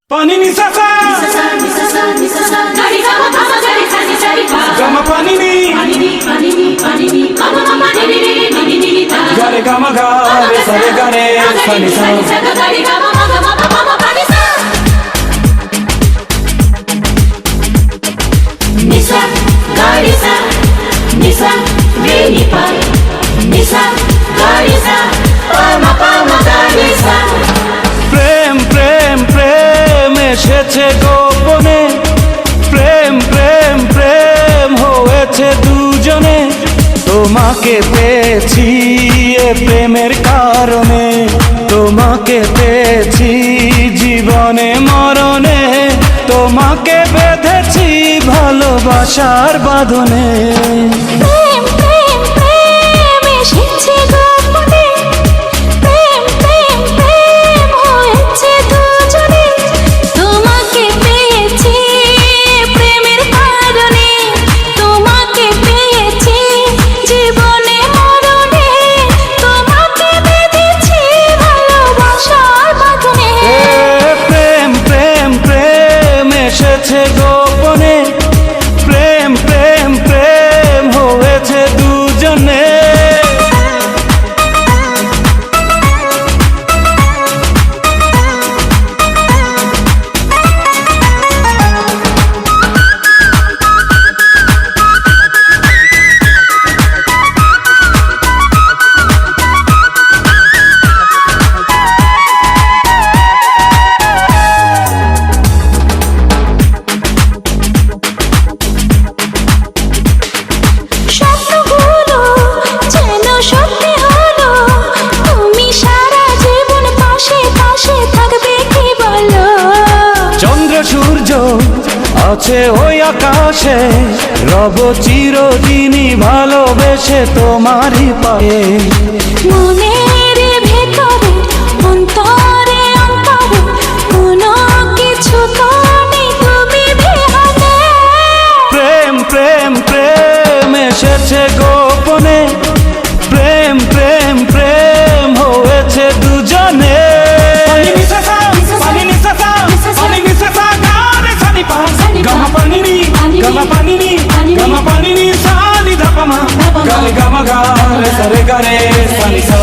Pani ni sa sa gari ga ma ma gari sa ni gari pa ga ma pani ni ma ma ma ni ni ta gare ga ma ga re sa re ga re sa ni sa gari ga ma ma pani sa ni sa re ni pa ni sa gari sa pa ma gari sa প্রেম প্রেম প্রেম এসেছে গোপনে প্রেম প্রেম প্রেম হয়েছে দুজনে তোমাকে পেয়েছি এ প্রেমের কারণে তোমাকে পেয়েছি জীবনে মরণে তোমাকে বেঁধেছি ভালোবাসার বাঁধনে গোপনে প্রেম প্রেম প্রেম হয়েছে দুজনে সূর্য আছে ওই আকাশে রব চিরদিনই ভালোবেসে তোমারই পায়ে মনের ভেতরে অন্তরে অন্তরে কোনো কিছু তো নেই তুমি বিহনে প্রেম প্রেম প্রেম এসেছে গোপনে প্রেম প্রেম প্রেম হয়েছে দুজনে Gama panini sa ni da pa ma gare gama ga re sa re ga re sa ni sa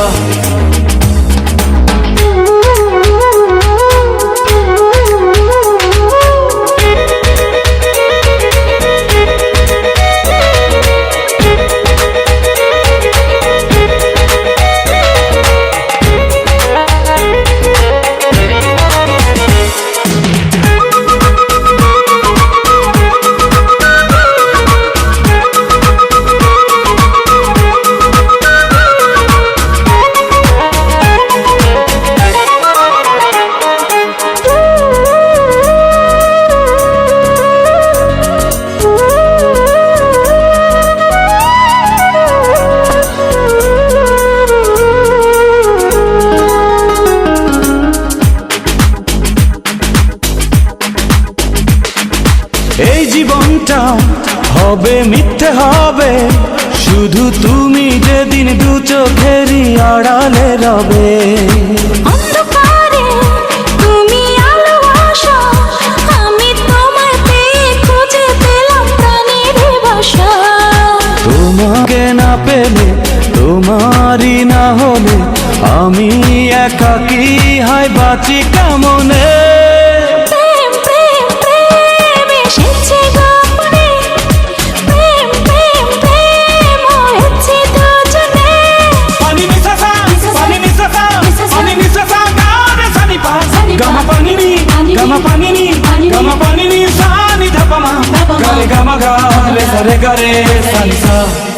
এই জীবনটা হবে মিথ্যে হবে শুধু তুমি যেদিন দু চোখেরই আড়ালে রবে অন্ধকারে তুমি আলো আসো আমি তোমায় পেয়ে খুঁজে পেলাম প্রাণের ভাষা তোমাকে না পেলে তোমারই না হলে আমি একাকী হয় বাঁচি কেমনে Gama panini sa ni da pa ma gare gama ga re sa ni sa